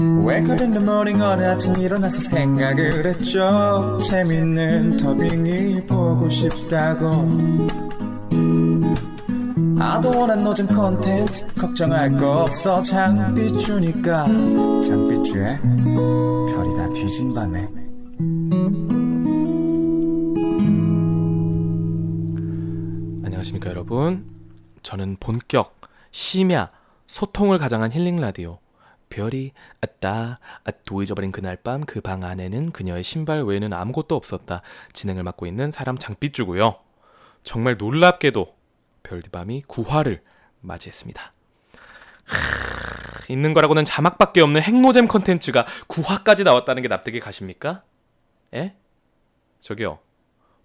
Wake up in the morning 어느 아침 일어나서 생각을 했죠. 재밌는 더빙이 보고 싶다고. I don't wanna know 좀 컨텐츠 걱정할 거 없어. 장비 주니까 장비주에 별이 다 뒤진 밤에. 안녕하십니까 여러분. 저는 본격 심야 소통을 가장한 힐링 라디오 별이 도잊어버린 그날 밤 그 방 안에는 그녀의 신발 외에는 아무것도 없었다 진행을 맡고 있는 사람 장삐쭈고요. 정말 놀랍게도 별디밤이 9화를 맞이했습니다. 있는 거라고는 자막밖에 없는 핵노잼 컨텐츠가 9화까지 나왔다는 게 납득이 가십니까? 에? 저기요.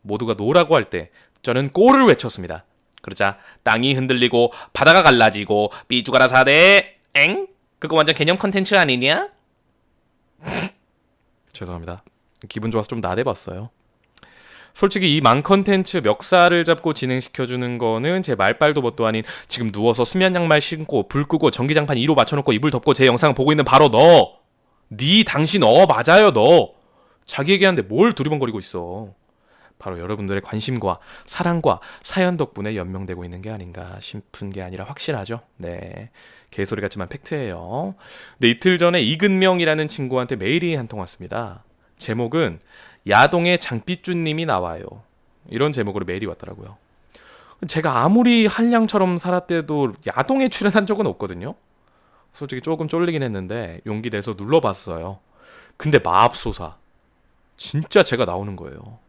모두가 노라고 할 때 저는 꼬를 외쳤습니다. 그러자 땅이 흔들리고 바다가 갈라지고 삐쭈가라 사대 엥? 그거 완전 개념 컨텐츠 아니냐? 죄송합니다. 기분 좋아서 좀 나대봤어요. 솔직히 이 망 컨텐츠 멱살을 잡고 진행시켜주는 거는 제 말빨도 뭣도 아닌 지금 누워서 수면 양말 신고 불 끄고 전기장판 2로 맞춰놓고 이불 덮고 제 영상 보고 있는 바로 너. 당신 맞아요 너. 자기 얘기하는데 뭘 두리번거리고 있어. 바로 여러분들의 관심과 사랑과 사연 덕분에 연명되고 있는 게 아닌가 싶은 게 아니라 확실하죠. 네, 개소리 같지만 팩트예요. 네, 이틀 전에 이근명이라는 친구한테 메일이 한 통 왔습니다. 제목은 야동의 장삐쭈님이 나와요. 이런 제목으로 메일이 왔더라고요. 제가 아무리 한량처럼 살았대도 야동에 출연한 적은 없거든요. 솔직히 조금 쫄리긴 했는데 용기 내서 눌러봤어요. 근데 마압소사 진짜 제가 나오는 거예요.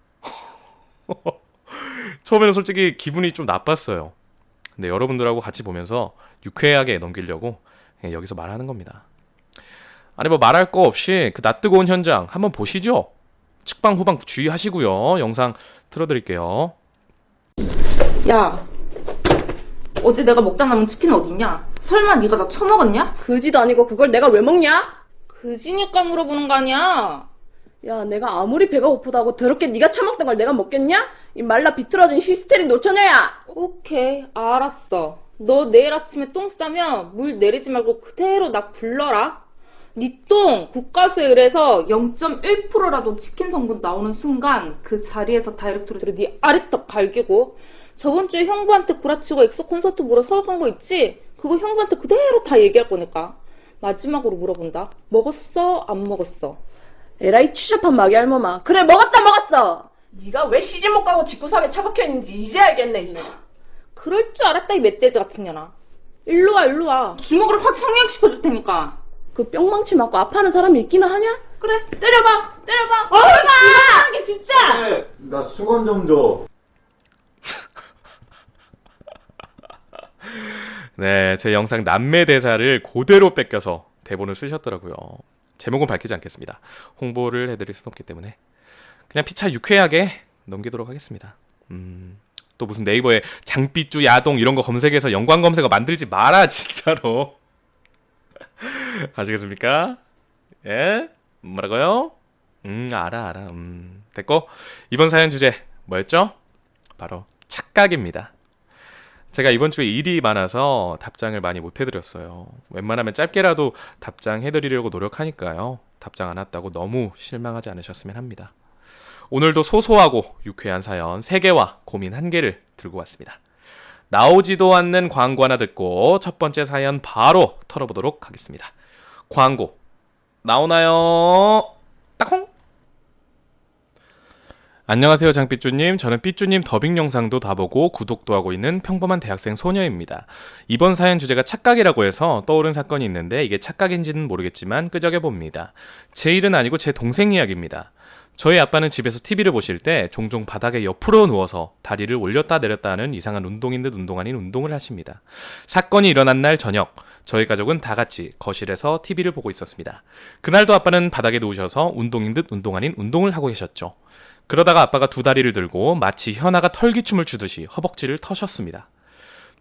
처음에는 솔직히 기분이 좀 나빴어요. 근데 여러분들하고 같이 보면서 유쾌하게 넘기려고 그냥 여기서 말하는 겁니다. 아니 뭐 말할 거 없이 그 낯뜨거운 현장 한번 보시죠. 측방 후방 주의하시고요. 영상 틀어드릴게요. 야, 어제 내가 먹다 남은 치킨 어딨냐? 설마 네가 다 처먹었냐? 그지도 아니고 그걸 내가 왜 먹냐? 그지니까 물어보는 거 아니야? 야, 내가 아무리 배가 고프다고 더럽게 네가 처먹던 걸 내가 먹겠냐? 이 말라 비틀어진 히스테리 노처녀야! 오케이, 알았어. 너 내일 아침에 똥 싸면 물 내리지 말고 그대로 나 불러라. 네 똥 국가수에 의해서 0.1%라도 치킨 성분 나오는 순간 그 자리에서 다이렉트로 네 아래턱 갈기고, 저번 주에 형부한테 구라치고 엑소 콘서트 보러 서울 간 거 있지? 그거 형부한테 그대로 다 얘기할 거니까. 마지막으로 물어본다. 먹었어? 안 먹었어? 에라이 추잡한 마귀 할머마. 그래, 먹었어! 네가 왜 시집 못 가고 집구석에 처박혀있는지 이제 알겠네, 이제. 그럴 줄 알았다, 이 멧돼지 같은 년아. 일로 와. 주먹으로 확 성형시켜줄 테니까. 그 뿅망치 맞고 아파하는 사람이 있기나 하냐? 그래, 때려봐! 이상하게 진짜! 네, 나 수건 좀 줘. 네, 제 영상 남매 대사를 그대로 뺏겨서 대본을 쓰셨더라고요. 제목은 밝히지 않겠습니다. 홍보를 해드릴 순 없기 때문에 그냥 피차 유쾌하게 넘기도록 하겠습니다. 또 무슨 네이버에 장삐쭈 야동 이런 거 검색해서 연관 검색어 만들지 마라 진짜로. 아시겠습니까? 예? 뭐라고요? 알아. 됐고, 이번 사연 주제 뭐였죠? 바로 착각입니다. 제가 이번 주에 일이 많아서 답장을 많이 못 해드렸어요. 웬만하면 짧게라도 답장해드리려고 노력하니까요. 답장 안 왔다고 너무 실망하지 않으셨으면 합니다. 오늘도 소소하고 유쾌한 사연 3개와 고민 1개를 들고 왔습니다. 나오지도 않는 광고 하나 듣고 첫 번째 사연 바로 털어보도록 하겠습니다. 광고 나오나요? 딱홍! 안녕하세요 장삐쭈님. 저는 삐쭈님 더빙 영상도 다 보고 구독도 하고 있는 평범한 대학생 소녀입니다. 이번 사연 주제가 착각이라고 해서 떠오른 사건이 있는데 이게 착각인지는 모르겠지만 끄적여봅니다. 제 일은 아니고 제 동생 이야기입니다. 저희 아빠는 집에서 TV를 보실 때 종종 바닥에 옆으로 누워서 다리를 올렸다 내렸다 하는 이상한 운동인 듯 운동 아닌 운동을 하십니다. 사건이 일어난 날 저녁, 저희 가족은 다 같이 거실에서 TV를 보고 있었습니다. 그날도 아빠는 바닥에 누우셔서 운동인 듯 운동 아닌 운동을 하고 계셨죠. 그러다가 아빠가 두 다리를 들고 마치 현아가 털기춤을 추듯이 허벅지를 터셨습니다.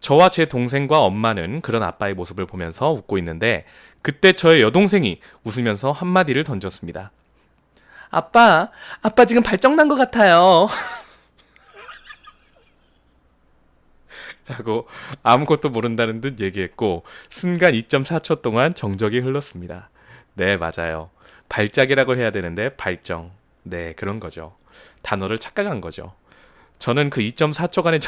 저와 제 동생과 엄마는 그런 아빠의 모습을 보면서 웃고 있는데 그때 저의 여동생이 웃으면서 한마디를 던졌습니다. 아빠 지금 발정난 것 같아요. 라고 아무것도 모른다는 듯 얘기했고 순간 2.4초 동안 정적이 흘렀습니다. 네, 맞아요. 발작이라고 해야 되는데 발정. 네, 그런 거죠. 단어를 착각한 거죠. 저는 그 2.4초간의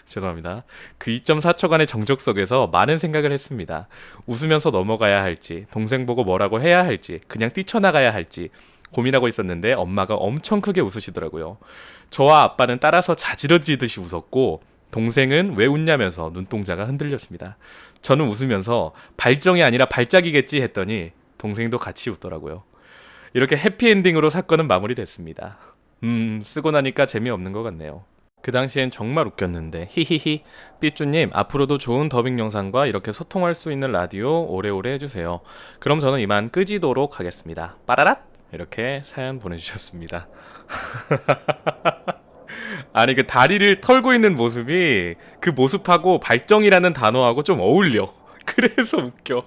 죄송합니다. 그 2.4초간의 정적 속에서 많은 생각을 했습니다. 웃으면서 넘어가야 할지, 동생 보고 뭐라고 해야 할지, 그냥 뛰쳐나가야 할지 고민하고 있었는데 엄마가 엄청 크게 웃으시더라고요. 저와 아빠는 따라서 자지러지듯이 웃었고 동생은 왜 웃냐면서 눈동자가 흔들렸습니다. 저는 웃으면서 발정이 아니라 발작이겠지 했더니 동생도 같이 웃더라고요. 이렇게 해피엔딩으로 사건은 마무리됐습니다. 쓰고 나니까 재미없는 것 같네요. 그 당시엔 정말 웃겼는데 히히히. 삐쭈님 앞으로도 좋은 더빙 영상과 이렇게 소통할 수 있는 라디오 오래오래 해주세요. 그럼 저는 이만 끄지도록 하겠습니다. 빠라랏! 이렇게 사연 보내주셨습니다. 아니 그 다리를 털고 있는 모습이 그 모습하고 발정이라는 단어하고 좀 어울려. 그래서 웃겨.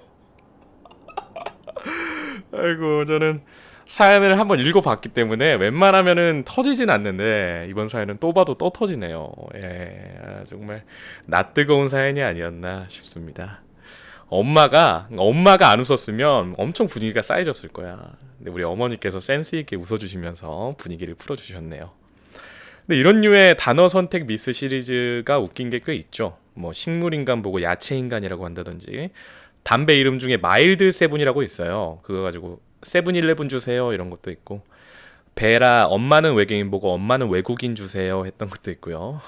아이고 저는 사연을 한번 읽어봤기 때문에 웬만하면은 터지진 않는데 이번 사연은 또 봐도 또 터지네요. 예, 정말 낯뜨거운 사연이 아니었나 싶습니다. 엄마가 안 웃었으면 엄청 분위기가 쌓여졌을 거야. 근데 우리 어머니께서 센스 있게 웃어주시면서 분위기를 풀어주셨네요. 근데 이런 류의 단어 선택 미스 시리즈가 웃긴 게 꽤 있죠. 뭐 식물인간 보고 야채인간이라고 한다든지 담배 이름 중에 마일드 세븐이라고 있어요. 그거 가지고 세븐일레븐 주세요 이런 것도 있고 베라 엄마는 외계인 보고 엄마는 외국인 주세요 했던 것도 있고요.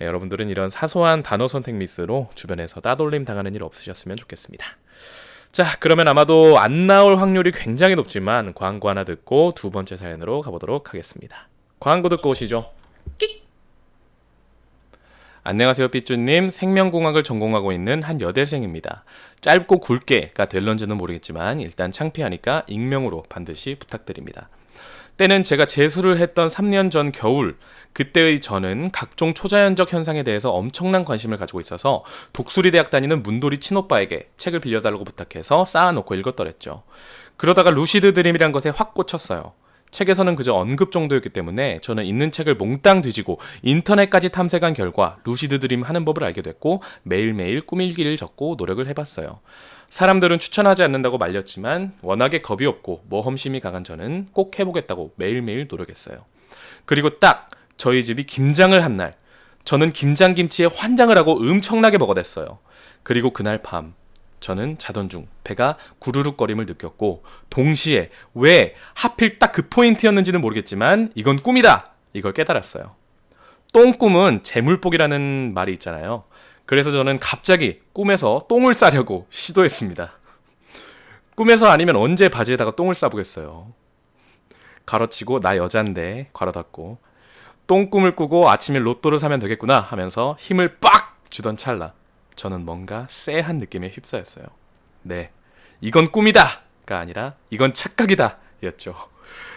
예, 여러분들은 이런 사소한 단어 선택 미스로 주변에서 따돌림 당하는 일 없으셨으면 좋겠습니다. 자 그러면 아마도 안 나올 확률이 굉장히 높지만 광고 하나 듣고 두 번째 사연으로 가보도록 하겠습니다. 광고 듣고 오시죠. 끽! 안녕하세요 삐쭈님. 생명공학을 전공하고 있는 한 여대생입니다. 짧고 굵게가 될런지는 모르겠지만 일단 창피하니까 익명으로 반드시 부탁드립니다. 때는 제가 재수를 했던 3년 전 겨울, 그때의 저는 각종 초자연적 현상에 대해서 엄청난 관심을 가지고 있어서 독수리 대학 다니는 문돌이 친오빠에게 책을 빌려달라고 부탁해서 쌓아놓고 읽었더랬죠. 그러다가 루시드 드림이란 것에 확 꽂혔어요. 책에서는 그저 언급 정도였기 때문에 저는 있는 책을 몽땅 뒤지고 인터넷까지 탐색한 결과 루시드 드림 하는 법을 알게 됐고 매일매일 꿈일기를 적고 노력을 해봤어요. 사람들은 추천하지 않는다고 말렸지만 워낙에 겁이 없고 모험심이 강한 저는 꼭 해보겠다고 매일매일 노력했어요. 그리고 딱 저희 집이 김장을 한 날, 저는 김장김치에 환장을 하고 엄청나게 먹어댔어요. 그리고 그날 밤 저는 자던 중 배가 구르륵거림을 느꼈고 동시에 왜 하필 딱 그 포인트였는지는 모르겠지만 이건 꿈이다! 이걸 깨달았어요. 똥꿈은 재물복이라는 말이 있잖아요. 그래서 저는 갑자기 꿈에서 똥을 싸려고 시도했습니다. 꿈에서 아니면 언제 바지에다가 똥을 싸보겠어요. 가로치고 나 여잔데 괄호 닫고 똥꿈을 꾸고 아침에 로또를 사면 되겠구나 하면서 힘을 빡 주던 찰나 저는 뭔가 쎄한 느낌에 휩싸였어요. 네, 이건 꿈이다가 아니라 이건 착각이다 였죠.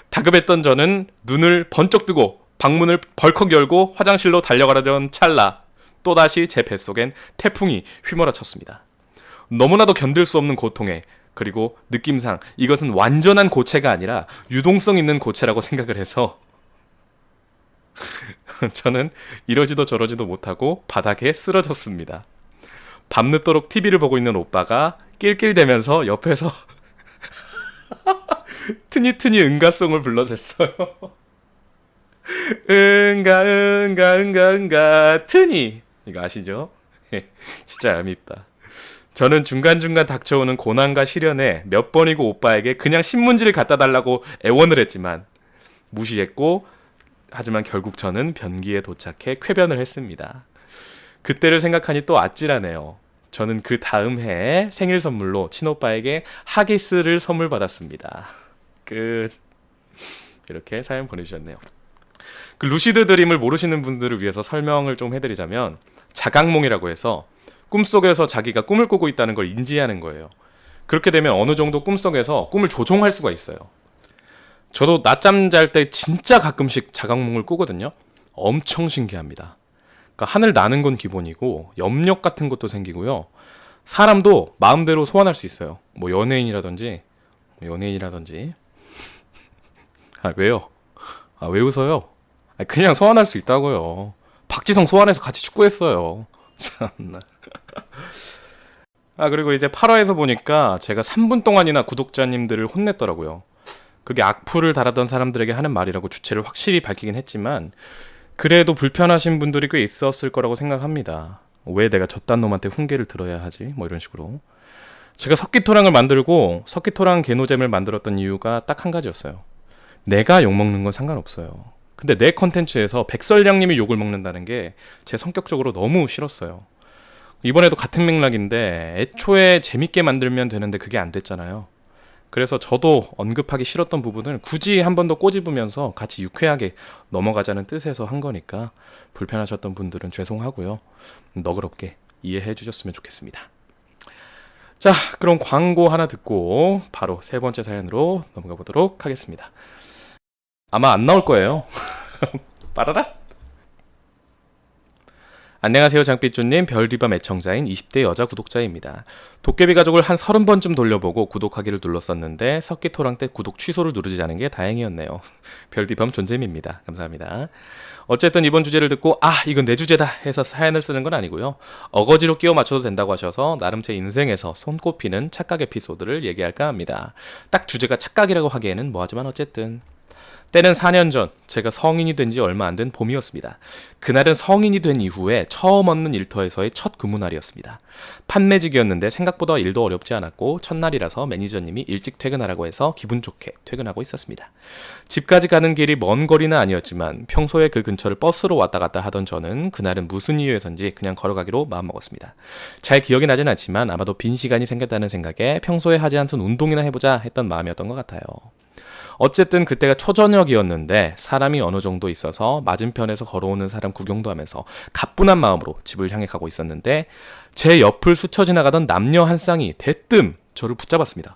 다급했던 저는 눈을 번쩍 뜨고 방문을 벌컥 열고 화장실로 달려가려던 찰나 또다시 제 뱃속엔 태풍이 휘몰아쳤습니다. 너무나도 견딜 수 없는 고통에 그리고 느낌상 이것은 완전한 고체가 아니라 유동성 있는 고체라고 생각을 해서 저는 이러지도 저러지도 못하고 바닥에 쓰러졌습니다. 밤늦도록 TV를 보고 있는 오빠가 낄낄대면서 옆에서 트니트니 응가송을 불러댔어요. 응가 응가 응가 응가 트니 이거 아시죠? 진짜 얄밉다. 저는 중간중간 닥쳐오는 고난과 시련에 몇 번이고 오빠에게 그냥 신문지를 갖다 달라고 애원을 했지만 무시했고 하지만 결국 저는 변기에 도착해 쾌변을 했습니다. 그때를 생각하니 또 아찔하네요. 저는 그 다음 해에 생일 선물로 친오빠에게 하기스를 선물 받았습니다. 끝. 이렇게 사연 보내주셨네요. 그 루시드 드림을 모르시는 분들을 위해서 설명을 좀 해드리자면 자각몽이라고 해서 꿈속에서 자기가 꿈을 꾸고 있다는 걸 인지하는 거예요. 그렇게 되면 어느 정도 꿈속에서 꿈을 조종할 수가 있어요. 저도 낮잠 잘 때 진짜 가끔씩 자각몽을 꾸거든요. 엄청 신기합니다. 그러니까 하늘 나는 건 기본이고 염력 같은 것도 생기고요. 사람도 마음대로 소환할 수 있어요. 뭐 연예인이라든지 아 왜요? 아 왜 웃어요? 아, 그냥 소환할 수 있다고요. 박지성 소환해서 같이 축구했어요. 참나. 그리고 이제 8화에서 보니까 제가 3분 동안이나 구독자님들을 혼냈더라고요. 그게 악플을 달았던 사람들에게 하는 말이라고 주체를 확실히 밝히긴 했지만 그래도 불편하신 분들이 꽤 있었을 거라고 생각합니다. 왜 내가 저딴 놈한테 훈계를 들어야 하지? 뭐 이런 식으로. 제가 석기토랑을 만들고 석기토랑 개노잼을 만들었던 이유가 딱 한 가지였어요. 내가 욕먹는 건 상관없어요. 근데 내 컨텐츠에서 백설량님이 욕을 먹는다는 게 제 성격적으로 너무 싫었어요. 이번에도 같은 맥락인데 애초에 재밌게 만들면 되는데 그게 안 됐잖아요. 그래서 저도 언급하기 싫었던 부분을 굳이 한 번 더 꼬집으면서 같이 유쾌하게 넘어가자는 뜻에서 한 거니까 불편하셨던 분들은 죄송하고요. 너그럽게 이해해 주셨으면 좋겠습니다. 자, 그럼 광고 하나 듣고 바로 세 번째 사연으로 넘어가 보도록 하겠습니다. 아마 안 나올 거예요. 빠라라. 안녕하세요, 장삐쭈님. 별디밤 애청자인 20대 여자 구독자입니다. 도깨비 가족을 한 30번쯤 돌려보고 구독하기를 눌렀었는데 석기토랑 때 구독 취소를 누르지 않은 게 다행이었네요. 별디밤 존잼입니다. 감사합니다. 어쨌든 이번 주제를 듣고 이건 내 주제다 해서 사연을 쓰는 건 아니고요. 어거지로 끼워 맞춰도 된다고 하셔서 나름 제 인생에서 손꼽히는 착각 에피소드를 얘기할까 합니다. 딱 주제가 착각이라고 하기에는 뭐하지만 어쨌든 때는 4년 전 제가 성인이 된 지 얼마 안 된 봄이었습니다. 그날은 성인이 된 이후에 처음 얻는 일터에서의 첫 근무날이었습니다. 판매직이었는데 생각보다 일도 어렵지 않았고 첫날이라서 매니저님이 일찍 퇴근하라고 해서 기분 좋게 퇴근하고 있었습니다. 집까지 가는 길이 먼 거리는 아니었지만 평소에 그 근처를 버스로 왔다 갔다 하던 저는 그날은 무슨 이유에선지 그냥 걸어가기로 마음먹었습니다. 잘 기억이 나진 않지만 아마도 빈 시간이 생겼다는 생각에 평소에 하지 않던 운동이나 해보자 했던 마음이었던 것 같아요. 어쨌든 그때가 초저녁이었는데 사람이 어느 정도 있어서 맞은편에서 걸어오는 사람 구경도 하면서 가뿐한 마음으로 집을 향해 가고 있었는데 제 옆을 스쳐 지나가던 남녀 한 쌍이 대뜸 저를 붙잡았습니다.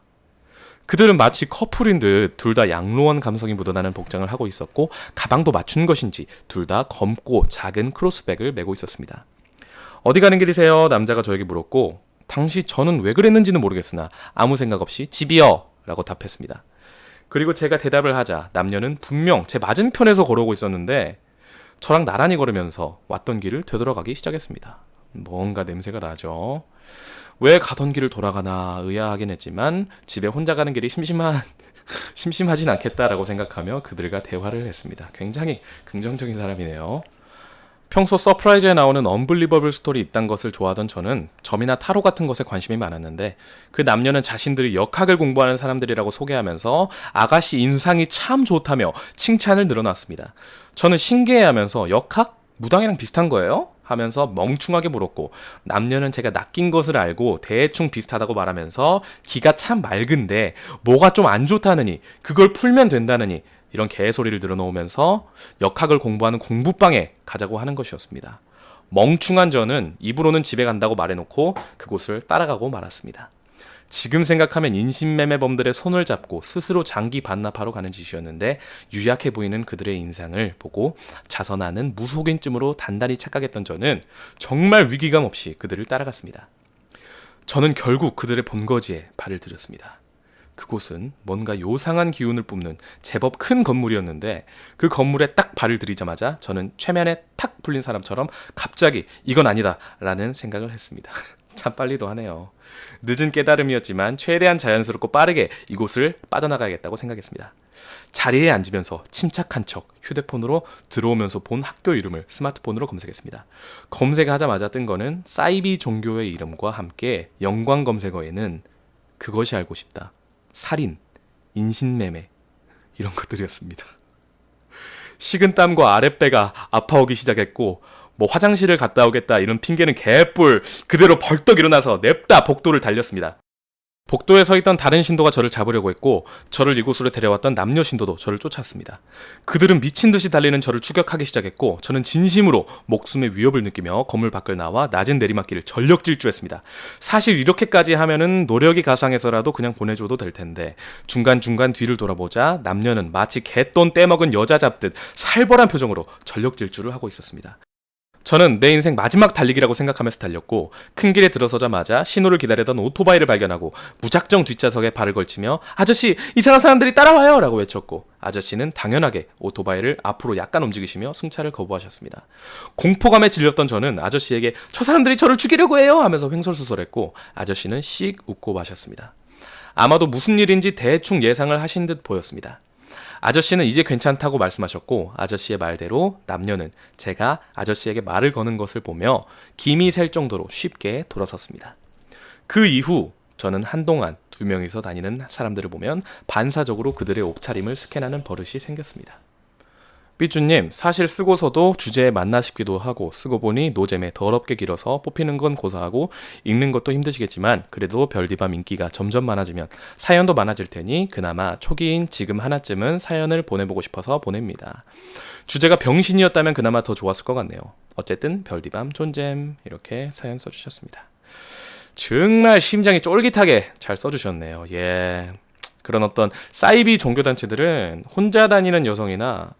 그들은 마치 커플인 듯 둘 다 양로원 감성이 묻어나는 복장을 하고 있었고 가방도 맞춘 것인지 둘 다 검고 작은 크로스백을 메고 있었습니다. 어디 가는 길이세요? 남자가 저에게 물었고 당시 저는 왜 그랬는지는 모르겠으나 아무 생각 없이 집이요! 라고 답했습니다. 그리고 제가 대답을 하자 남녀는 분명 제 맞은편에서 걸어오고 있었는데 저랑 나란히 걸으면서 왔던 길을 되돌아가기 시작했습니다. 뭔가 냄새가 나죠. 왜 가던 길을 돌아가나 의아하긴 했지만 집에 혼자 가는 길이 심심하진 않겠다라고 생각하며 그들과 대화를 했습니다. 굉장히 긍정적인 사람이네요. 평소 서프라이즈에 나오는 언블리버블 스토리 이딴 것을 좋아하던 저는 점이나 타로 같은 것에 관심이 많았는데 그 남녀는 자신들이 역학을 공부하는 사람들이라고 소개하면서 아가씨 인상이 참 좋다며 칭찬을 늘어놨습니다. 저는 신기해하면서 역학? 무당이랑 비슷한 거예요? 하면서 멍충하게 물었고 남녀는 제가 낚인 것을 알고 대충 비슷하다고 말하면서 기가 참 맑은데 뭐가 좀 안 좋다느니 그걸 풀면 된다느니 이런 개소리를 늘어놓으면서 역학을 공부하는 공부방에 가자고 하는 것이었습니다. 멍충한 저는 입으로는 집에 간다고 말해놓고 그곳을 따라가고 말았습니다. 지금 생각하면 인신매매범들의 손을 잡고 스스로 장기 반납하러 가는 짓이었는데 유약해 보이는 그들의 인상을 보고 자선하는 무속인쯤으로 단단히 착각했던 저는 정말 위기감 없이 그들을 따라갔습니다. 저는 결국 그들의 본거지에 발을 들였습니다. 그곳은 뭔가 요상한 기운을 뿜는 제법 큰 건물이었는데 그 건물에 딱 발을 들이자마자 저는 최면에 탁 풀린 사람처럼 갑자기 이건 아니다 라는 생각을 했습니다. 참 빨리도 하네요. 늦은 깨달음이었지만 최대한 자연스럽고 빠르게 이곳을 빠져나가야겠다고 생각했습니다. 자리에 앉으면서 침착한 척 휴대폰으로 들어오면서 본 학교 이름을 스마트폰으로 검색했습니다. 검색하자마자 뜬 거는 사이비 종교의 이름과 함께 연관 검색어에는 그것이 알고 싶다, 살인, 인신매매 이런 것들이었습니다. 식은땀과 아랫배가 아파오기 시작했고 화장실을 갔다 오겠다 이런 핑계는 개뿔 그대로 벌떡 일어나서 냅다 복도를 달렸습니다. 복도에 서 있던 다른 신도가 저를 잡으려고 했고 저를 이곳으로 데려왔던 남녀 신도도 저를 쫓았습니다. 그들은 미친 듯이 달리는 저를 추격하기 시작했고 저는 진심으로 목숨의 위협을 느끼며 건물 밖을 나와 낮은 내리막길을 전력 질주했습니다. 사실 이렇게까지 하면은 노력이 가상해서라도 그냥 보내줘도 될 텐데 중간중간 뒤를 돌아보자 남녀는 마치 개돈 떼먹은 여자 잡듯 살벌한 표정으로 전력 질주를 하고 있었습니다. 저는 내 인생 마지막 달리기라고 생각하면서 달렸고 큰 길에 들어서자마자 신호를 기다리던 오토바이를 발견하고 무작정 뒷좌석에 발을 걸치며 아저씨 이상한 사람들이 따라와요 라고 외쳤고 아저씨는 당연하게 오토바이를 앞으로 약간 움직이시며 승차를 거부하셨습니다. 공포감에 질렸던 저는 아저씨에게 저 사람들이 저를 죽이려고 해요 하면서 횡설수설했고 아저씨는 씩 웃고 마셨습니다. 아마도 무슨 일인지 대충 예상을 하신 듯 보였습니다. 아저씨는 이제 괜찮다고 말씀하셨고 아저씨의 말대로 남녀는 제가 아저씨에게 말을 거는 것을 보며 김이 셀 정도로 쉽게 돌아섰습니다. 그 이후 저는 한동안 두 명이서 다니는 사람들을 보면 반사적으로 그들의 옷차림을 스캔하는 버릇이 생겼습니다. 삐쭈님, 사실 쓰고서도 주제에 맞나 싶기도 하고 쓰고 보니 노잼에 더럽게 길어서 뽑히는 건 고사하고 읽는 것도 힘드시겠지만 그래도 별디밤 인기가 점점 많아지면 사연도 많아질 테니 그나마 초기인 지금 하나쯤은 사연을 보내보고 싶어서 보냅니다. 주제가 병신이었다면 그나마 더 좋았을 것 같네요. 어쨌든 별디밤 존잼 이렇게 사연 써주셨습니다. 정말 심장이 쫄깃하게 잘 써주셨네요. 예, 그런 어떤 사이비 종교단체들은 혼자 다니는 여성이나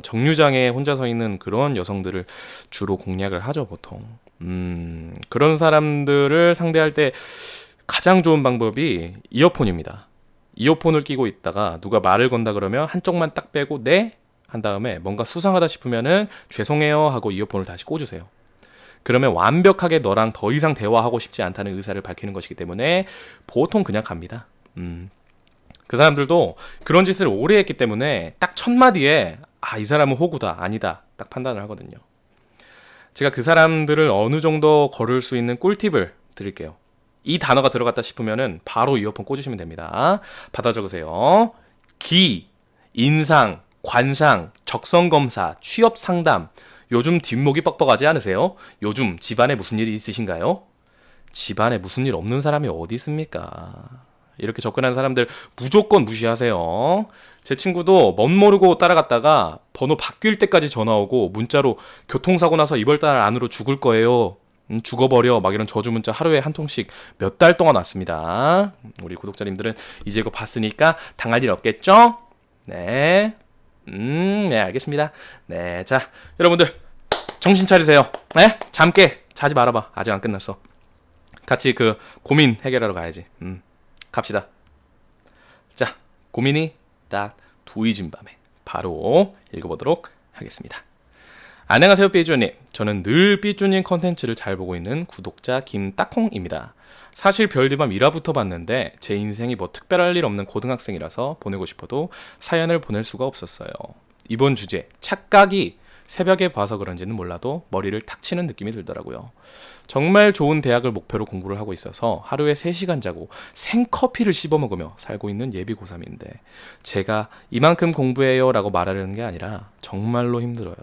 정류장에 혼자 서 있는 그런 여성들을 주로 공략을 하죠, 보통. 그런 사람들을 상대할 때 가장 좋은 방법이 이어폰입니다. 이어폰을 끼고 있다가 누가 말을 건다 그러면 한쪽만 딱 빼고 네? 한 다음에 뭔가 수상하다 싶으면은 죄송해요 하고 이어폰을 다시 꽂으세요. 그러면 완벽하게 너랑 더 이상 대화하고 싶지 않다는 의사를 밝히는 것이기 때문에 보통 그냥 갑니다. 그 사람들도 그런 짓을 오래 했기 때문에 딱 첫 마디에 이 사람은 호구다, 아니다 딱 판단을 하거든요. 제가 그 사람들을 어느 정도 거를 수 있는 꿀팁을 드릴게요. 이 단어가 들어갔다 싶으면은 바로 이어폰 꽂으시면 됩니다. 받아 적으세요. 기, 인상, 관상, 적성검사, 취업상담. 요즘 뒷목이 뻑뻑하지 않으세요? 요즘 집안에 무슨 일이 있으신가요? 집안에 무슨 일 없는 사람이 어디 있습니까? 이렇게 접근하는 사람들 무조건 무시하세요. 제 친구도 멋모르고 따라갔다가 번호 바뀔 때까지 전화 오고 문자로 교통사고 나서 이번 달 안으로 죽을 거예요. 죽어버려 막 이런 저주 문자 하루에 한 통씩 몇 달 동안 왔습니다. 우리 구독자님들은 이제 이거 봤으니까 당할 일 없겠죠? 네. 네, 알겠습니다. 네, 자, 여러분들 정신 차리세요. 네? 잠 깨. 자지 말아봐. 아직 안 끝났어. 같이 그 고민 해결하러 가야지. 갑시다. 자, 고민이 딱 두이진 밤에 바로 읽어보도록 하겠습니다. 안녕하세요, 삐쭈님. 저는 늘 삐쭈님 컨텐츠를 잘 보고 있는 구독자 김딱콩입니다. 사실 별디밤 1화부터 봤는데 제 인생이 뭐 특별할 일 없는 고등학생이라서 보내고 싶어도 사연을 보낼 수가 없었어요. 이번 주제 착각이 새벽에 봐서 그런지는 몰라도 머리를 탁 치는 느낌이 들더라고요. 정말 좋은 대학을 목표로 공부를 하고 있어서 하루에 3시간 자고 생커피를 씹어먹으며 살고 있는 예비 고3인데 제가 이만큼 공부해요 라고 말하려는 게 아니라 정말로 힘들어요.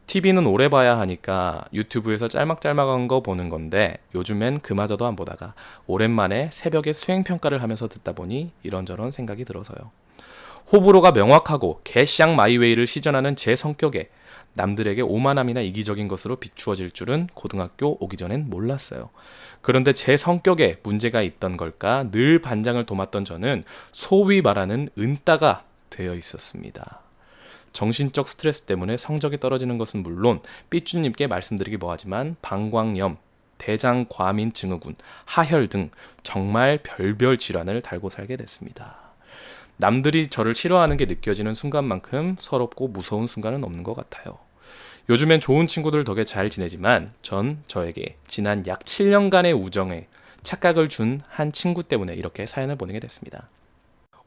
TV는 오래 봐야 하니까 유튜브에서 짤막짤막한 거 보는 건데 요즘엔 그마저도 안 보다가 오랜만에 새벽에 수행평가를 하면서 듣다 보니 이런저런 생각이 들어서요. 호불호가 명확하고 개샹 마이웨이를 시전하는 제 성격에 남들에게 오만함이나 이기적인 것으로 비추어질 줄은 고등학교 오기 전엔 몰랐어요. 그런데 제 성격에 문제가 있던 걸까 늘 반장을 도맡던 저는 소위 말하는 은따가 되어 있었습니다. 정신적 스트레스 때문에 성적이 떨어지는 것은 물론 삐쭈님께 말씀드리기 뭐하지만 방광염, 대장과민 증후군, 하혈 등 정말 별별 질환을 달고 살게 됐습니다. 남들이 저를 싫어하는 게 느껴지는 순간만큼 서럽고 무서운 순간은 없는 것 같아요. 요즘엔 좋은 친구들 덕에 잘 지내지만 전 저에게 지난 약 7년간의 우정에 착각을 준 한 친구 때문에 이렇게 사연을 보내게 됐습니다.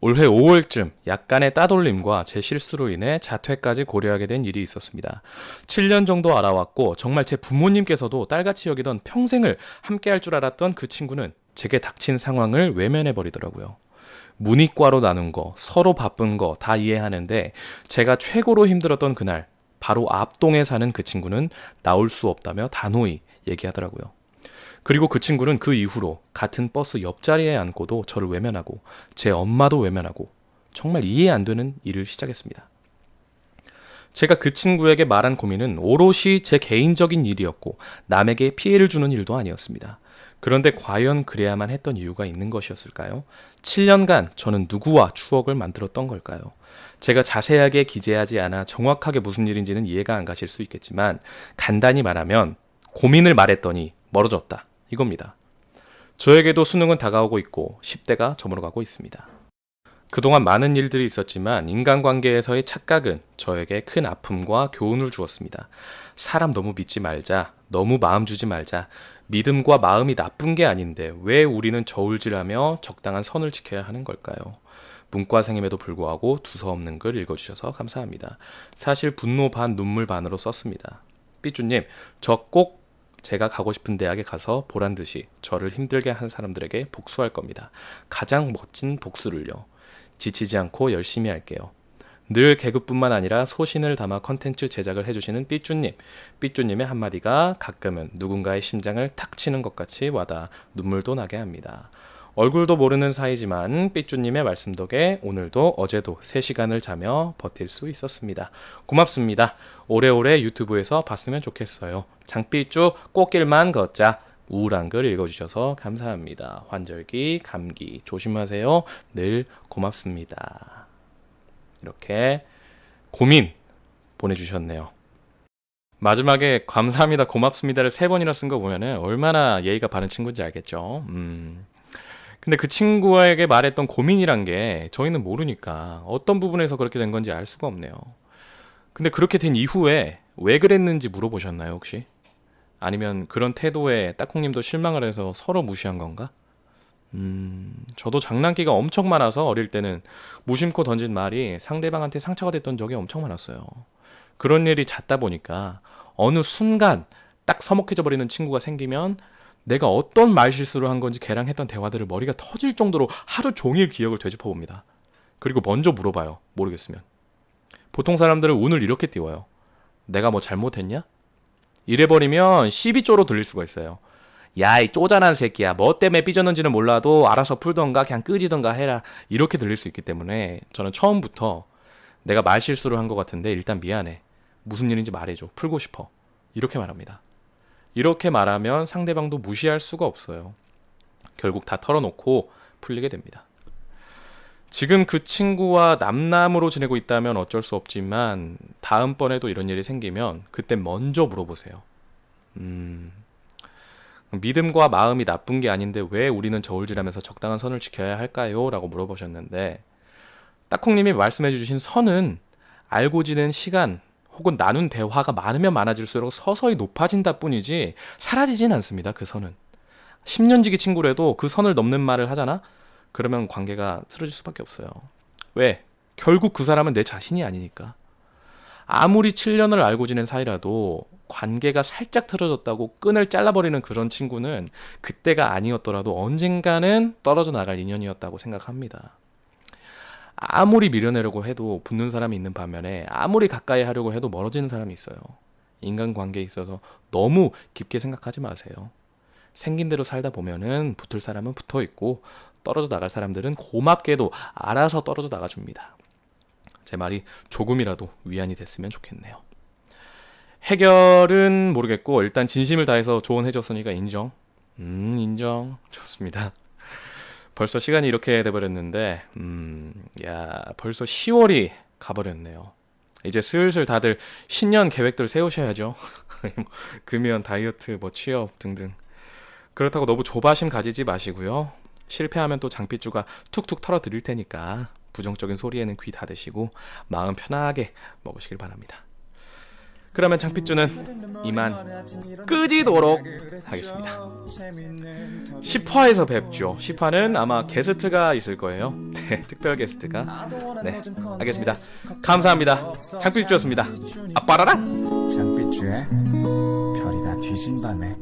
올해 5월쯤 약간의 따돌림과 제 실수로 인해 자퇴까지 고려하게 된 일이 있었습니다. 7년 정도 알아왔고 정말 제 부모님께서도 딸같이 여기던 평생을 함께할 줄 알았던 그 친구는 제게 닥친 상황을 외면해버리더라고요. 문이과로 나눈 거, 서로 바쁜 거 다 이해하는데 제가 최고로 힘들었던 그날 바로 앞동에 사는 그 친구는 나올 수 없다며 단호히 얘기하더라고요. 그리고 그 친구는 그 이후로 같은 버스 옆자리에 앉고도 저를 외면하고 제 엄마도 외면하고 정말 이해 안 되는 일을 시작했습니다. 제가 그 친구에게 말한 고민은 오롯이 제 개인적인 일이었고 남에게 피해를 주는 일도 아니었습니다. 그런데 과연 그래야만 했던 이유가 있는 것이었을까요? 7년간 저는 누구와 추억을 만들었던 걸까요? 제가 자세하게 기재하지 않아 정확하게 무슨 일인지는 이해가 안 가실 수 있겠지만 간단히 말하면 고민을 말했더니 멀어졌다. 이겁니다. 저에게도 수능은 다가오고 있고 10대가 저물어가고 있습니다. 그동안 많은 일들이 있었지만 인간관계에서의 착각은 저에게 큰 아픔과 교훈을 주었습니다. 사람 너무 믿지 말자, 너무 마음 주지 말자, 믿음과 마음이 나쁜 게 아닌데 왜 우리는 저울질하며 적당한 선을 지켜야 하는 걸까요? 문과생임에도 불구하고 두서없는 글 읽어주셔서 감사합니다. 사실 분노 반 눈물 반으로 썼습니다. 삐쭈님, 저 꼭 제가 가고 싶은 대학에 가서 보란듯이 저를 힘들게 한 사람들에게 복수할 겁니다. 가장 멋진 복수를요. 지치지 않고 열심히 할게요. 늘 개그뿐만 아니라 소신을 담아 컨텐츠 제작을 해주시는 삐쭈님. 삐쭈님의 한마디가 가끔은 누군가의 심장을 탁 치는 것 같이 와닿아 눈물도 나게 합니다. 얼굴도 모르는 사이지만 삐쭈님의 말씀 덕에 오늘도 어제도 3시간을 자며 버틸 수 있었습니다. 고맙습니다. 오래오래 유튜브에서 봤으면 좋겠어요. 장삐쭈 꽃길만 걷자. 우울한 글 읽어주셔서 감사합니다. 환절기, 감기 조심하세요. 늘 고맙습니다. 이렇게 고민 보내주셨네요. 마지막에 감사합니다, 고맙습니다를 3번이나 쓴 거 보면은 얼마나 예의가 바른 친구인지 알겠죠. 근데 그 친구에게 말했던 고민이란 게 저희는 모르니까 어떤 부분에서 그렇게 된 건지 알 수가 없네요. 근데 그렇게 된 이후에 왜 그랬는지 물어보셨나요, 혹시? 아니면 그런 태도에 따콩님도 실망을 해서 서로 무시한 건가? 저도 장난기가 엄청 많아서 어릴 때는 무심코 던진 말이 상대방한테 상처가 됐던 적이 엄청 많았어요. 그런 일이 잦다 보니까 어느 순간 딱 서먹해져 버리는 친구가 생기면 내가 어떤 말 실수를 한 건지 걔랑 했던 대화들을 머리가 터질 정도로 하루 종일 기억을 되짚어 봅니다. 그리고 먼저 물어봐요. 모르겠으면. 보통 사람들은 운을 이렇게 띄워요. 내가 뭐 잘못했냐? 이래버리면 시비조로 들릴 수가 있어요. 야, 이 쪼잔한 새끼야. 뭐 때문에 삐졌는지는 몰라도 알아서 풀던가 그냥 끄지던가 해라. 이렇게 들릴 수 있기 때문에 저는 처음부터 내가 말 실수를 한 것 같은데 일단 미안해. 무슨 일인지 말해줘. 풀고 싶어. 이렇게 말합니다. 이렇게 말하면 상대방도 무시할 수가 없어요. 결국 다 털어놓고 풀리게 됩니다. 지금 그 친구와 남남으로 지내고 있다면 어쩔 수 없지만 다음번에도 이런 일이 생기면 그때 먼저 물어보세요. 믿음과 마음이 나쁜 게 아닌데 왜 우리는 저울질하면서 적당한 선을 지켜야 할까요? 라고 물어보셨는데 따콩님이 말씀해 주신 선은 알고 지낸 시간 혹은 나눈 대화가 많으면 많아질수록 서서히 높아진다 뿐이지 사라지진 않습니다. 그 선은. 10년지기 친구라도 그 선을 넘는 말을 하잖아? 그러면 관계가 틀어질 수밖에 없어요. 왜? 결국 그 사람은 내 자신이 아니니까. 아무리 7년을 알고 지낸 사이라도 관계가 살짝 틀어졌다고 끈을 잘라버리는 그런 친구는 그때가 아니었더라도 언젠가는 떨어져 나갈 인연이었다고 생각합니다. 아무리 밀어내려고 해도 붙는 사람이 있는 반면에 아무리 가까이 하려고 해도 멀어지는 사람이 있어요. 인간관계에 있어서 너무 깊게 생각하지 마세요. 생긴 대로 살다 보면은 붙을 사람은 붙어 있고 떨어져 나갈 사람들은 고맙게도 알아서 떨어져 나가줍니다. 제 말이 조금이라도 위안이 됐으면 좋겠네요. 해결은 모르겠고 일단 진심을 다해서 조언해줬으니까 인정. 인정. 좋습니다. 벌써 시간이 이렇게 돼버렸는데 벌써 10월이 가버렸네요. 이제 슬슬 다들 신년 계획들 세우셔야죠. 금연, 다이어트, 취업 등등. 그렇다고 너무 조바심 가지지 마시고요. 실패하면 또 장삐쭈가 툭툭 털어드릴 테니까 부정적인 소리에는 귀 닫으시고 마음 편하게 먹으시길 바랍니다. 그러면 장삐쭈는 이만 끄지도록 하겠습니다. 10화에서 뵙죠. 10화는 아마 게스트가 있을 거예요. 네, 특별 게스트가. 네, 알겠습니다. 감사합니다. 장삐쭈였습니다. 아빠라라. 장삐쭈의 별이 다 뒤진 밤에